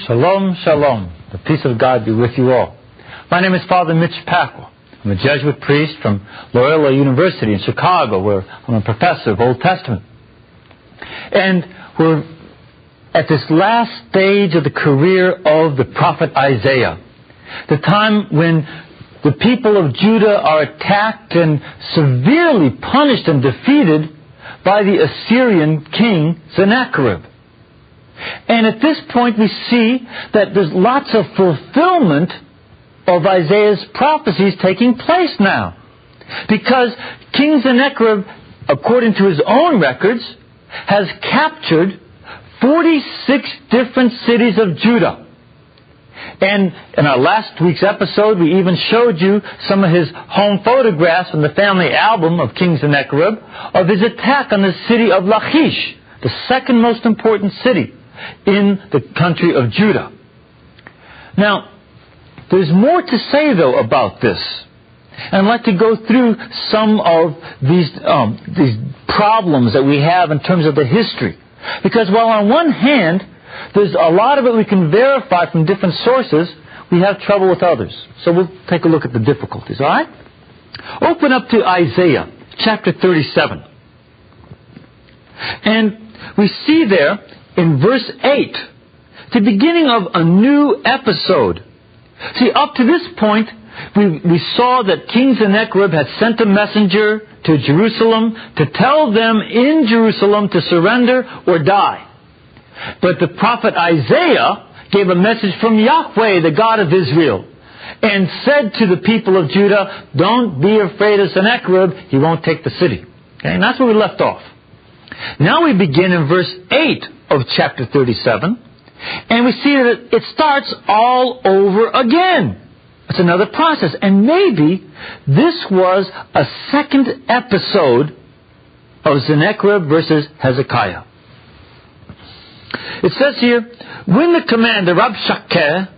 Shalom, shalom. The peace of God be with you all. My name is Father Mitch Pacwa. I'm a Jesuit priest from Loyola University in Chicago, where I'm a professor of Old Testament. And we're at this last stage of the career of the prophet Isaiah, the time when the people of Judah are attacked and severely punished and defeated by the Assyrian king Sennacherib. And at this point we see that there's lots of fulfillment of Isaiah's prophecies taking place now. Because King Sennacherib, according to his own records, has captured 46 different cities of Judah. And in our last week's episode, we even showed you some of his home photographs from the family album of King Sennacherib of his attack on the city of Lachish, the second most important city in the country of Judah. Now, there's more to say, though, about this. And I'd like to go through some of these problems that we have in terms of the history. Because while on one hand, there's a lot of it we can verify from different sources, we have trouble with others. So we'll take a look at the difficulties, all right? Open up to Isaiah chapter 37. And we see there in verse 8, the beginning of a new episode. See, up to this point, we saw that King Sennacherib had sent a messenger to Jerusalem to tell them in Jerusalem to surrender or die. But the prophet Isaiah gave a message from Yahweh, the God of Israel, and said to the people of Judah, don't be afraid of Sennacherib, he won't take the city. Okay, and that's where we left off. Now we begin in verse 8 of chapter 37, and we see that it starts all over again. It's another process. And maybe this was a second episode of Sennacherib versus Hezekiah. It says here, when the commander Rabshakeh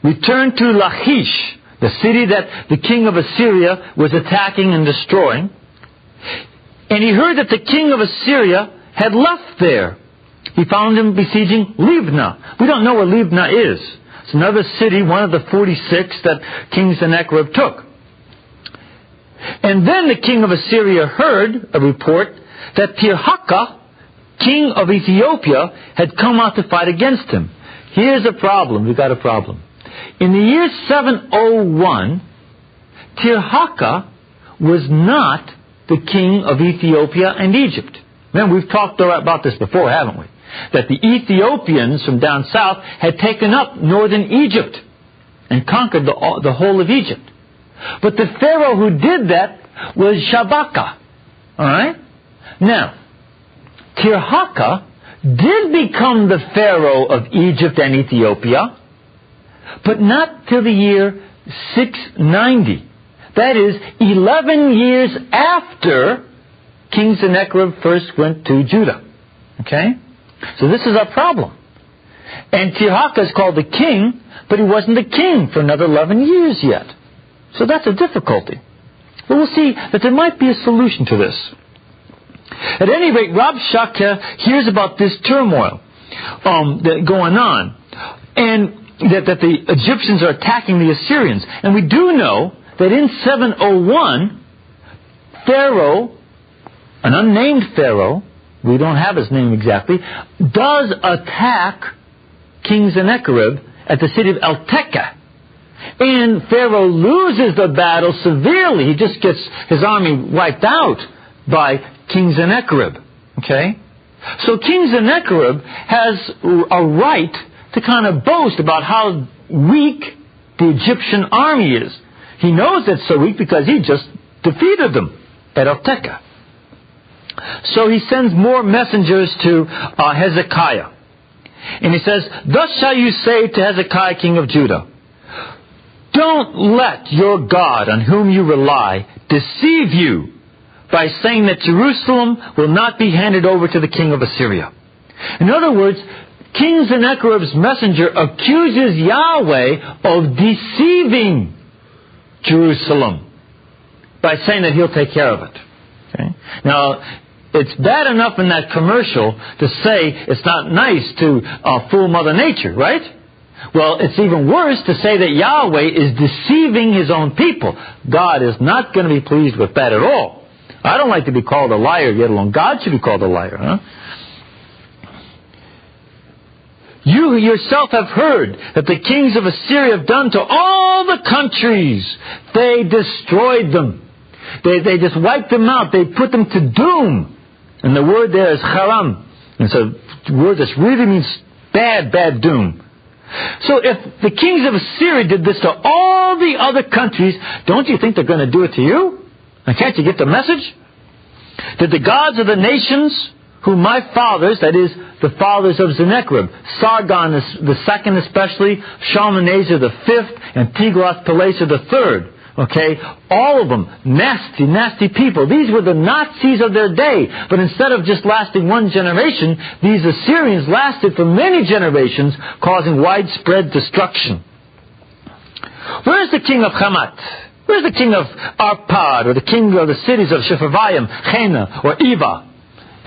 returned to Lachish, the city that the king of Assyria was attacking and destroying, and he heard that the king of Assyria had left there, he found him besieging Libnah. We don't know where Libnah is. It's another city, one of the 46 that King Sennacherib took. And then the king of Assyria heard a report that Tirhakah, king of Ethiopia, had come out to fight against him. Here's a problem. We've got a problem. In the year 701, Tirhakah was not the king of Ethiopia and Egypt. Remember, we've talked about this before, haven't we? That the Ethiopians from down south had taken up northern Egypt and conquered the whole of Egypt. But the pharaoh who did that was Shabaka. All right? Now, Tirhakah did become the pharaoh of Egypt and Ethiopia, but not till the year 690. That is, 11 years after King Sennacherib first went to Judah. Okay? So this is our problem. And Tirhakah is called the king, but he wasn't the king for another 11 years yet. So that's a difficulty. But we'll see that there might be a solution to this. At any rate, Rabshakeh hears about this turmoil going on, and that the Egyptians are attacking the Assyrians. And we do know that in 701, Pharaoh, an unnamed Pharaoh, we don't have his name exactly, does attack King Sennacherib at the city of El-Tekeh. And Pharaoh loses the battle severely. He just gets his army wiped out by King Sennacherib. Okay? So King Sennacherib has a right to kind of boast about how weak the Egyptian army is. He knows it's so weak because he just defeated them at El-Tekeh. So he sends more messengers to Hezekiah. And he says, thus shall you say to Hezekiah, king of Judah, don't let your God on whom you rely deceive you by saying that Jerusalem will not be handed over to the king of Assyria. In other words, King Sennacherib's messenger accuses Yahweh of deceiving Jerusalem by saying that he'll take care of it. Okay? Now, it's bad enough in that commercial to say it's not nice to fool Mother Nature, right? Well, it's even worse to say that Yahweh is deceiving His own people. God is not going to be pleased with that at all. I don't like to be called a liar, yet alone God should be called a liar, huh? You yourself have heard that the kings of Assyria have done to all the countries. They destroyed them. They just wiped them out. They put them to doom. And the word there is haram. It's a word that really means bad, bad doom. So if the kings of Assyria did this to all the other countries, don't you think they're going to do it to you? And can't you get the message? Did the gods of the nations, whom my fathers, that is, the fathers of Sennacherib, Sargon the second especially, Shalmaneser the fifth, and Tiglath-Pileser the third, okay, all of them nasty, nasty people. These were the Nazis of their day. But instead of just lasting one generation, these Assyrians lasted for many generations, causing widespread destruction. Where's the king of Hamat? Where's the king of Arpad, or the king of the cities of Sepharvaim, Chena, or Eva?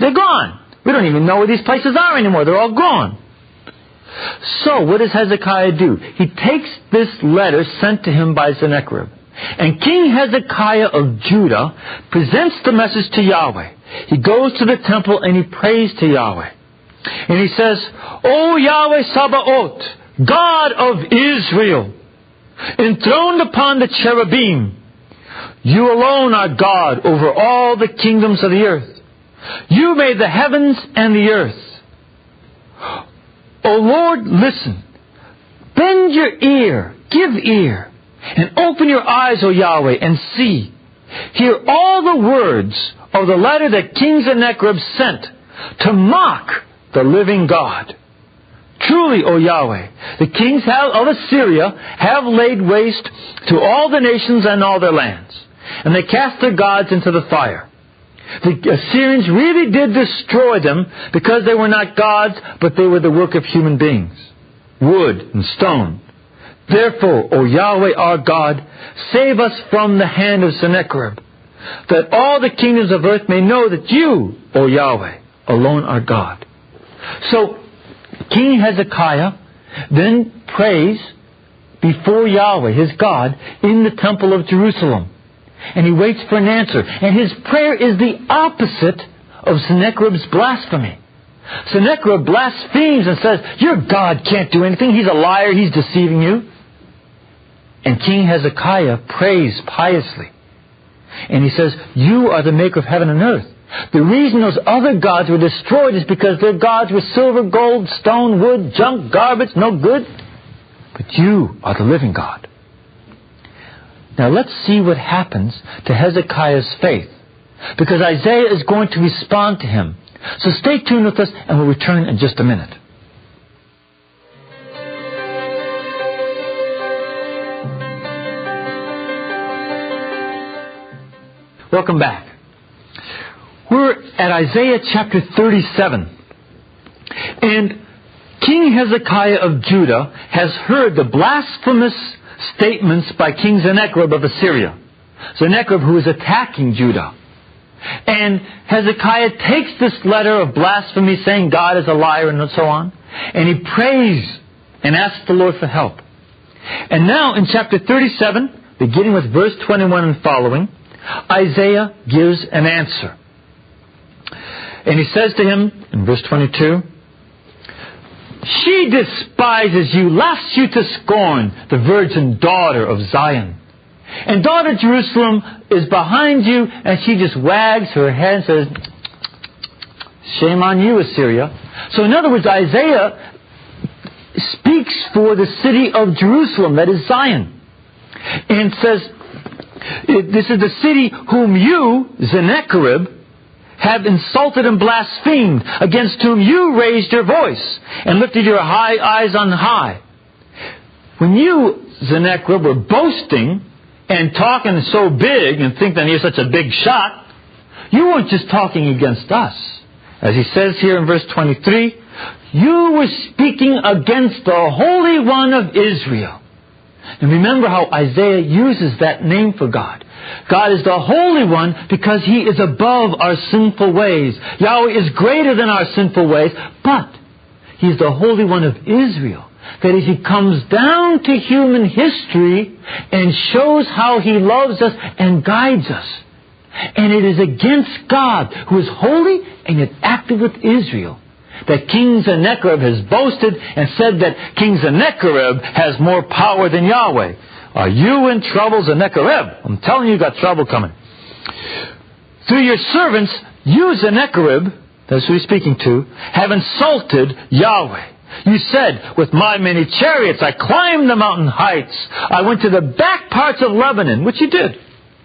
They're gone. We don't even know where these places are anymore. They're all gone. So what does Hezekiah do? He takes this letter sent to him by Sennacherib. And King Hezekiah of Judah presents the message to Yahweh. He goes to the temple and he prays to Yahweh. And he says, O Yahweh Sabaoth, God of Israel, enthroned upon the cherubim, you alone are God over all the kingdoms of the earth. You made the heavens and the earth. O Lord, listen. Bend your ear, give ear, and open your eyes, O Yahweh, and see. Hear all the words of the letter that King Sennacherib sent to mock the living God. Truly, O Yahweh, the kings of Assyria have laid waste to all the nations and all their lands, and they cast their gods into the fire. The Assyrians really did destroy them because they were not gods, but they were the work of human beings, wood and stone. Therefore, O Yahweh our God, save us from the hand of Sennacherib, that all the kingdoms of earth may know that you, O Yahweh, alone are God. So, King Hezekiah then prays before Yahweh, his God, in the temple of Jerusalem. And he waits for an answer. And his prayer is the opposite of Sennacherib's blasphemy. Sennacherib blasphemes and says, your God can't do anything. He's a liar. He's deceiving you. And King Hezekiah prays piously. And he says, you are the maker of heaven and earth. The reason those other gods were destroyed is because their gods were silver, gold, stone, wood, junk, garbage, no good. But you are the living God. Now let's see what happens to Hezekiah's faith, because Isaiah is going to respond to him. So stay tuned with us and we'll return in just a minute. Welcome back. We're at Isaiah chapter 37. And King Hezekiah of Judah has heard the blasphemous statements by King Sennacherib of Assyria. Sennacherib, who is attacking Judah. And Hezekiah takes this letter of blasphemy saying God is a liar and so on, and he prays and asks the Lord for help. And now in chapter 37, beginning with verse 21 and following, Isaiah gives an answer. And he says to him in verse 22, she despises you, laughs you to scorn, the virgin daughter of Zion. And daughter Jerusalem is behind you, and she just wags her head and says, shame on you, Assyria. So in other words, Isaiah speaks for the city of Jerusalem, that is Zion. And says, this is the city whom you, Sennacherib, have insulted and blasphemed, against whom you raised your voice and lifted your high eyes on high. When you, Sennacherib, were boasting and talking so big and think that you're such a big shot, you weren't just talking against us. As he says here in verse 23, you were speaking against the Holy One of Israel. And remember how Isaiah uses that name for God. God is the Holy One because He is above our sinful ways. Yahweh is greater than our sinful ways, but He is the Holy One of Israel. that is, He comes down to human history and shows how He loves us and guides us. And it is against God, who is holy and yet active with Israel, that King Sennacherib has boasted and said that King Sennacherib has more power than Yahweh. Are you in trouble, Sennacherib? I'm telling you, you got trouble coming. Through your servants, you, Sennacherib, that's who he's speaking to, have insulted Yahweh. You said, with my many chariots, I climbed the mountain heights. I went to the back parts of Lebanon, which he did.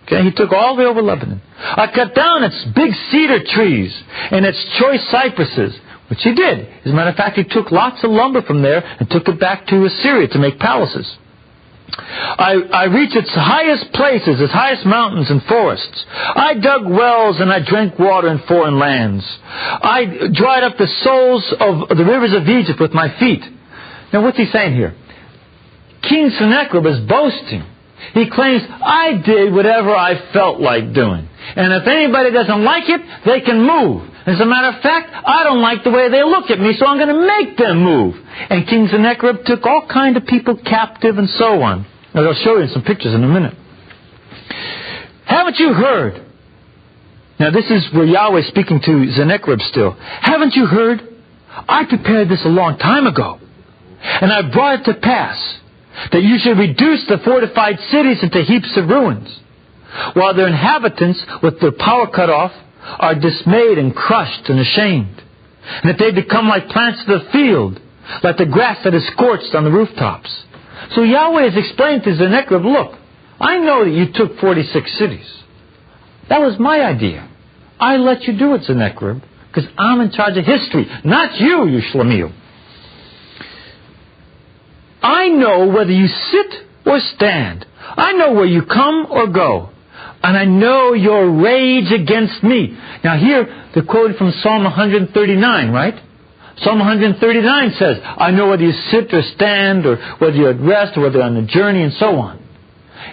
Okay, he took all the way over Lebanon. I cut down its big cedar trees and its choice cypresses, which he did. As a matter of fact, he took lots of lumber from there and took it back to Assyria to make palaces. I reached its highest places, its highest mountains and forests. I dug wells and I drank water in foreign lands. I dried up the soles of the rivers of Egypt with my feet. Now what's he saying here? King Sennacherib is boasting. He claims, I did whatever I felt like doing. And if anybody doesn't like it, they can move. As a matter of fact, I don't like the way they look at me, so I'm going to make them move. And King Sennacherib took all kinds of people captive and so on. Now, I'll show you some pictures in a minute. Haven't you heard? Now, this is where Yahweh is speaking to Sennacherib still. Haven't you heard? I prepared this a long time ago. And I brought it to pass that you should reduce the fortified cities into heaps of ruins, while their inhabitants, with their power cut off, are dismayed and crushed and ashamed, and that they become like plants of the field, like the grass that is scorched on the rooftops. So Yahweh is explaining to Sennacherib, look, I know that you took 46 cities. That was my idea. I let you do it, Sennacherib, because I'm in charge of history, not you, you Shlemiel. I know whether you sit or stand. I know where you come or go. And I know your rage against me. Now here, they're quoted from Psalm 139, right? Psalm 139 says, I know whether you sit or stand, or whether you're at rest, or whether you're on a journey, and so on.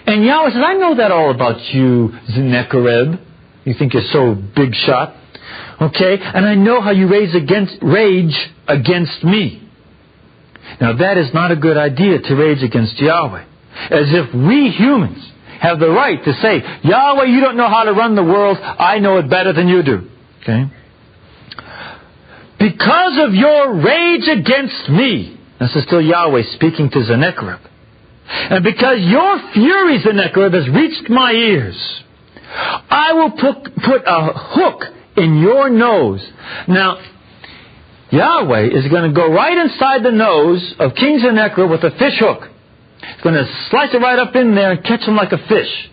And Yahweh says, I know that all about you, Sennacherib. You think you're so big shot. Okay? And I know how you rage against me. Now that is not a good idea, to rage against Yahweh. As if we humans have the right to say, Yahweh, you don't know how to run the world. I know it better than you do. Okay? Because of your rage against me, this is still Yahweh speaking to Sennacherib, and because your fury, Sennacherib, has reached my ears, I will put a hook in your nose. Now, Yahweh is going to go right inside the nose of King Sennacherib with a fish hook. He's going to slice it right up in there and catch him like a fish.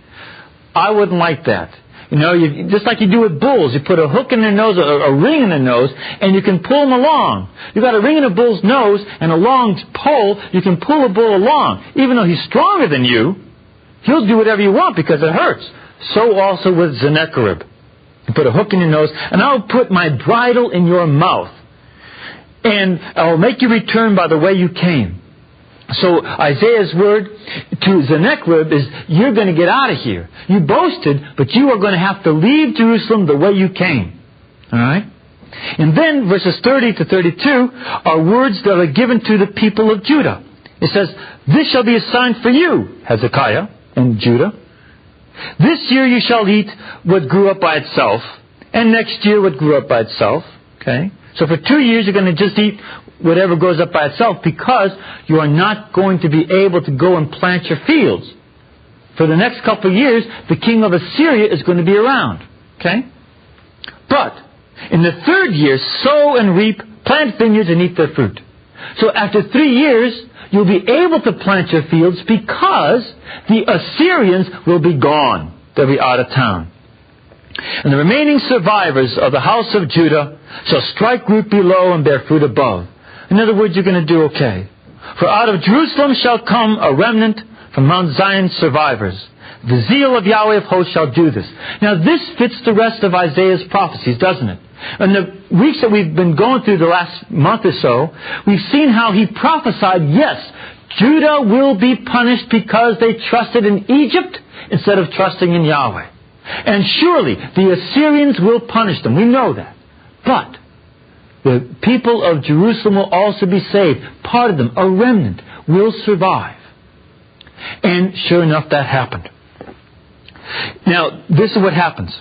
I wouldn't like that. You know, just like you do with bulls. You put a hook in their nose, a ring in their nose, and you can pull them along. You've got a ring in a bull's nose and a long pole. You can pull a bull along. Even though he's stronger than you, he'll do whatever you want because it hurts. So also with Sennacherib. You put a hook in your nose, and I'll put my bridle in your mouth. And I'll make you return by the way you came. So Isaiah's word to Sennacherib is, you're going to get out of here. You boasted, but you are going to have to leave Jerusalem the way you came. All right? And then verses 30 to 32 are words that are given to the people of Judah. It says, this shall be a sign for you, Hezekiah and Judah. This year you shall eat what grew up by itself, and next year what grew up by itself. Okay? So for 2 years you're going to just eat whatever grows up by itself, because you are not going to be able to go and plant your fields. For the next couple of years, the king of Assyria is going to be around. Okay? But in the 3rd year, sow and reap, plant vineyards and eat their fruit. So after 3 years, you'll be able to plant your fields because the Assyrians will be gone. They'll be out of town. And the remaining survivors of the house of Judah shall strike root below and bear fruit above. In other words, you're going to do okay. For out of Jerusalem shall come a remnant, from Mount Zion survivors. The zeal of Yahweh of hosts shall do this. Now this fits the rest of Isaiah's prophecies, doesn't it? In the weeks that we've been going through the last month or so, we've seen how he prophesied, yes, Judah will be punished because they trusted in Egypt instead of trusting in Yahweh. And surely the Assyrians will punish them. We know that. But the people of Jerusalem will also be saved. Part of them, a remnant, will survive. And sure enough, that happened. Now, this is what happens.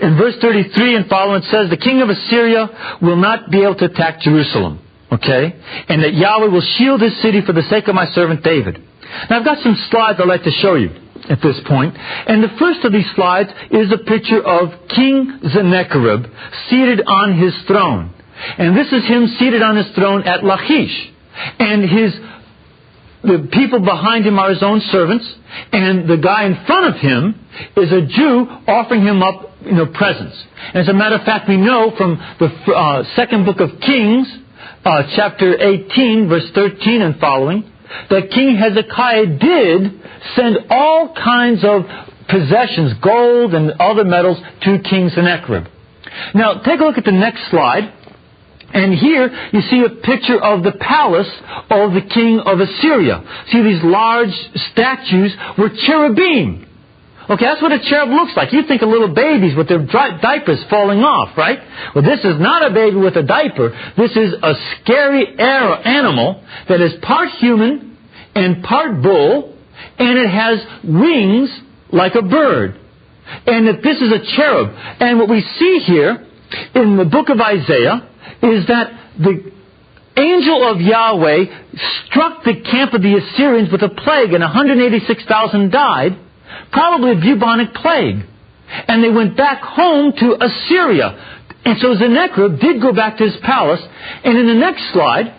In verse 33 and following, it says, the king of Assyria will not be able to attack Jerusalem. Okay? And that Yahweh will shield his city for the sake of my servant David. Now, I've got some slides I'd like to show you at this point. And the first of these slides is a picture of King Sennacherib seated on his throne. And this is him seated on his throne at Lachish. And the people behind him are his own servants. And the guy in front of him is a Jew offering him up, presents. And as a matter of fact, we know from the second book of Kings, chapter 18, verse 13 and following, that King Hezekiah did send all kinds of possessions, gold and other metals, to King Sennacherib. Now, take a look at the next slide. And here you see a picture of the palace of the king of Assyria. See, these large statues were cherubim. Okay, that's what a cherub looks like. You think of little babies with their diapers falling off, right? Well, this is not a baby with a diaper. This is a scary animal that is part human and part bull, and it has wings like a bird. And that this is a cherub. And what we see here in the book of Isaiah is that the angel of Yahweh struck the camp of the Assyrians with a plague, and 186,000 died, probably a bubonic plague. And they went back home to Assyria. And so Sennacherib did go back to his palace. And in the next slide,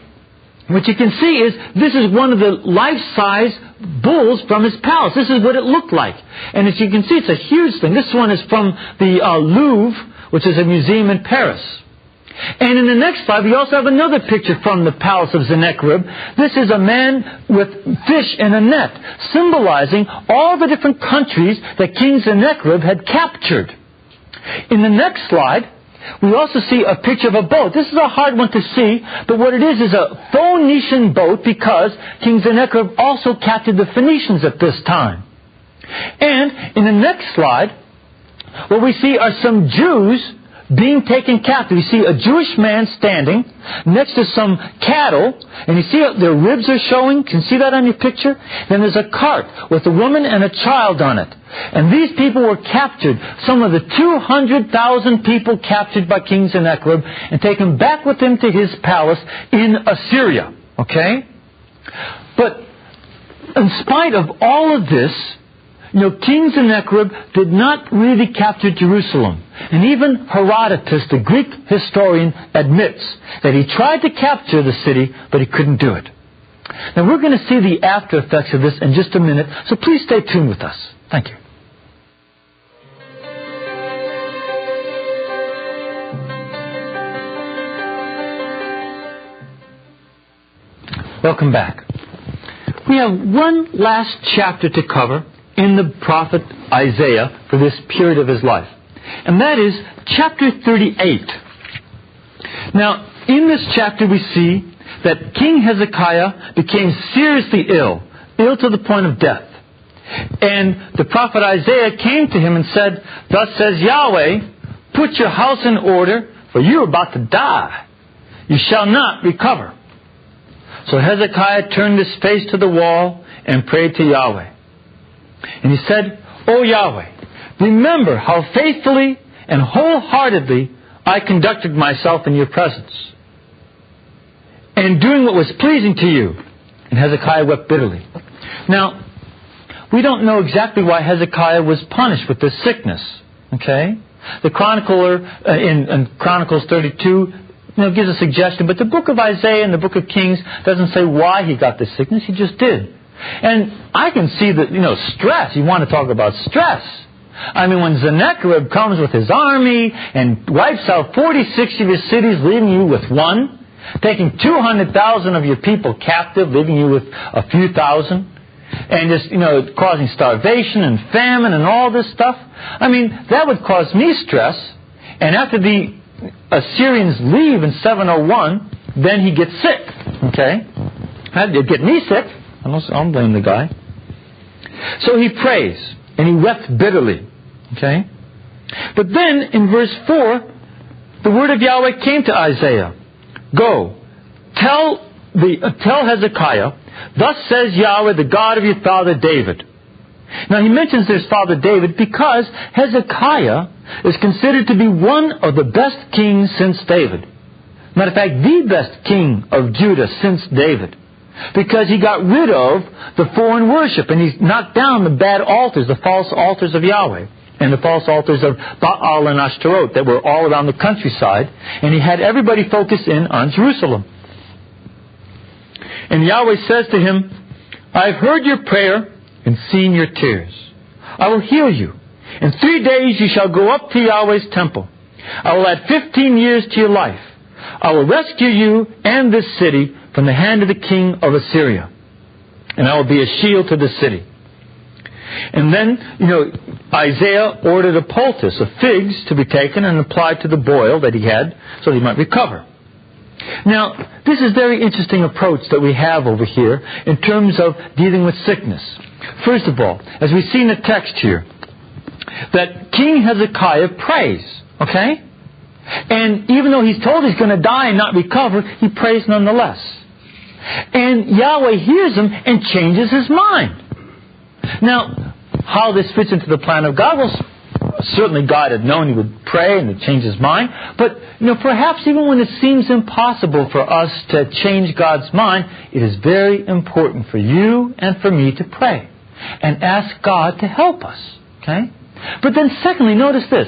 what you can see is this is one of the life-size bulls from his palace. This is what it looked like. And as you can see, it's a huge thing. This one is from the Louvre, which is a museum in Paris. And in the next slide, we also have another picture from the palace of Sennacherib. This is a man with fish in a net, symbolizing all the different countries that King Sennacherib had captured. In the next slide, we also see a picture of a boat. This is a hard one to see, but what it is a Phoenician boat, because King Sennacherib also captured the Phoenicians at this time. And in the next slide, what we see are some Jews being taken captive. You see a Jewish man standing next to some cattle, and you see their ribs are showing. Can you see that on your picture? Then there's a cart with a woman and a child on it. And these people were captured, some of the 200,000 people captured by King Sennacherib, and taken back with him to his palace in Assyria. Okay? But in spite of all of this, King Sennacherib did not really capture Jerusalem. And even Herodotus, the Greek historian, admits that he tried to capture the city, but he couldn't do it. Now, we're going to see the after effects of this in just a minute, so please stay tuned with us. Thank you. Welcome back. We have one last chapter to cover in the prophet Isaiah for this period of his life. And that is chapter 38. Now, in this chapter we see that King Hezekiah became seriously ill to the point of death. And the prophet Isaiah came to him and said, "Thus says Yahweh, put your house in order, for you are about to die. You shall not recover." So Hezekiah turned his face to the wall and prayed to Yahweh. And he said, "O Yahweh, remember how faithfully and wholeheartedly I conducted myself in your presence, and doing what was pleasing to you." And Hezekiah wept bitterly. Now, we don't know exactly why Hezekiah was punished with this sickness. Okay? The chronicler in Chronicles 32 gives a suggestion, but the book of Isaiah and the book of Kings doesn't say why he got this sickness. He just did. And I can see that, stress. You want to talk about stress. I mean, when Sennacherib comes with his army and wipes out 46 of your cities, leaving you with one, taking 200,000 of your people captive, leaving you with a few thousand, and just, causing starvation and famine and all this stuff, I mean, that would cause me stress. And after the Assyrians leave in 701, then he gets sick. Okay? That'd get me sick. I don't blame the guy. So he prays, and he wept bitterly. Okay? But then, in verse 4, the word of Yahweh came to Isaiah. Go, tell Hezekiah, thus says Yahweh, the God of your father David. Now he mentions his father David because Hezekiah is considered to be one of the best kings since David. Matter of fact, the best king of Judah since David. Because he got rid of the foreign worship and he knocked down the bad altars, the false altars of Yahweh, and the false altars of Baal and Ashtaroth that were all around the countryside, and he had everybody focus in on Jerusalem. And Yahweh says to him, I have heard your prayer and seen your tears. I will heal you. In 3 days you shall go up to Yahweh's temple. I will add 15 years to your life. I will rescue you and this city from the hand of the king of Assyria, and I will be a shield to the city. And then, Isaiah ordered a poultice of figs to be taken and applied to the boil that he had so that he might recover. Now, this is a very interesting approach that we have over here in terms of dealing with sickness. First of all, as we see in the text here, that King Hezekiah prays, okay? And even though he's told he's going to die and not recover, he prays nonetheless. And Yahweh hears him and changes his mind. Now, how this fits into the plan of God? Well, certainly God had known he would pray and to change his mind. But, perhaps even when it seems impossible for us to change God's mind, it is very important for you and for me to pray and ask God to help us. Okay? But then secondly, notice this.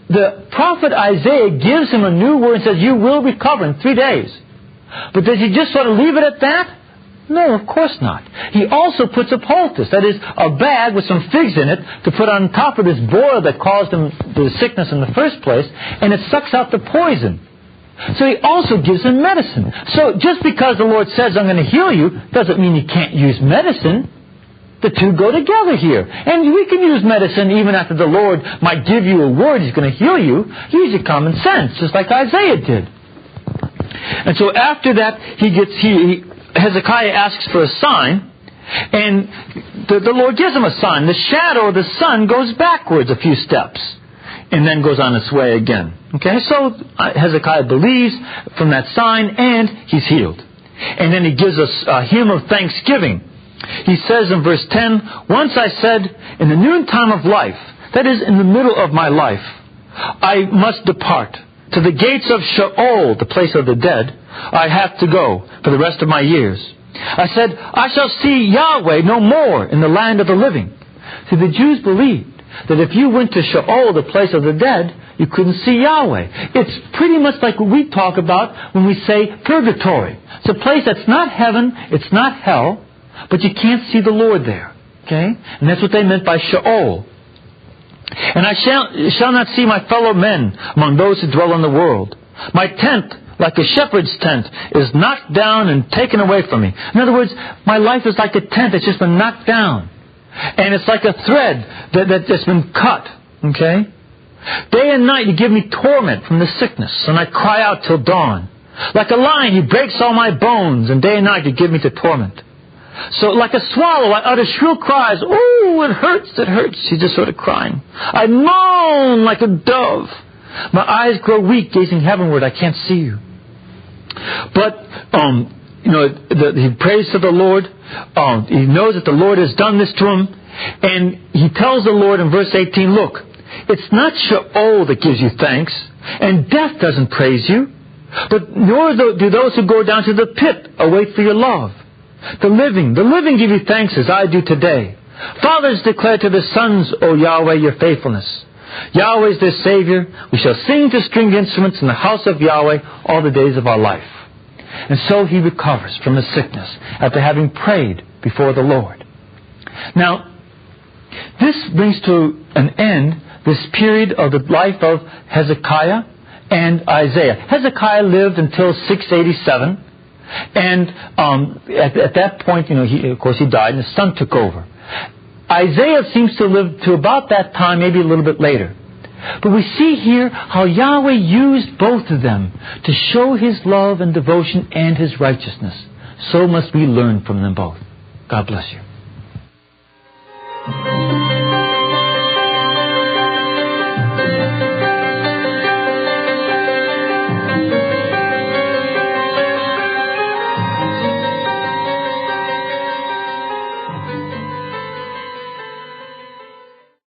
The prophet Isaiah gives him a new word and says, you will recover in 3 days. But does he just sort of leave it at that? No, of course not. He also puts a poultice, that is, a bag with some figs in it, to put on top of this boil that caused him the sickness in the first place, and it sucks out the poison. So he also gives him medicine. So just because the Lord says, I'm going to heal you, doesn't mean you can't use medicine. The two go together here. And we can use medicine even after the Lord might give you a word, He's going to heal you. Use your common sense, just like Isaiah did. And so after that, Hezekiah asks for a sign, and the Lord gives him a sign. The shadow of the sun goes backwards a few steps, and then goes on its way again. Okay, so Hezekiah believes from that sign, and he's healed. And then he gives us a hymn of thanksgiving. He says in verse 10, once I said, in the noontime of life, that is, in the middle of my life, I must depart. To the gates of Sheol, the place of the dead, I have to go for the rest of my years. I said, I shall see Yahweh no more in the land of the living. See, the Jews believed that if you went to Sheol, the place of the dead, you couldn't see Yahweh. It's pretty much like what we talk about when we say purgatory. It's a place that's not heaven, it's not hell, but you can't see the Lord there. Okay? And that's what they meant by Sheol. And I shall not see my fellow men among those who dwell in the world. My tent, like a shepherd's tent, is knocked down and taken away from me. In other words, my life is like a tent that's just been knocked down. And it's like a thread that's been cut. Okay? Day and night you give me torment from the sickness, and I cry out till dawn. Like a lion he breaks all my bones, and day and night you give me to torment. So like a swallow, I utter shrill cries. Oh, it hurts, it hurts. She's just sort of crying. I moan like a dove. My eyes grow weak, gazing heavenward. I can't see you. But, he prays to the Lord. He knows that the Lord has done this to him. And he tells the Lord in verse 18, look, it's not Sheol that gives you thanks, and death doesn't praise you, but nor do those who go down to the pit await for your love. The living give you thanks as I do today. Fathers declare to the sons, O Yahweh, your faithfulness. Yahweh is their Savior. We shall sing to stringed instruments in the house of Yahweh all the days of our life. And so he recovers from his sickness after having prayed before the Lord. Now, this brings to an end this period of the life of Hezekiah and Isaiah. Hezekiah lived until 687. And at that point, he died, and his son took over. Isaiah seems to live to about that time, maybe a little bit later. But we see here how Yahweh used both of them to show His love and devotion and His righteousness. So must we learn from them both. God bless you.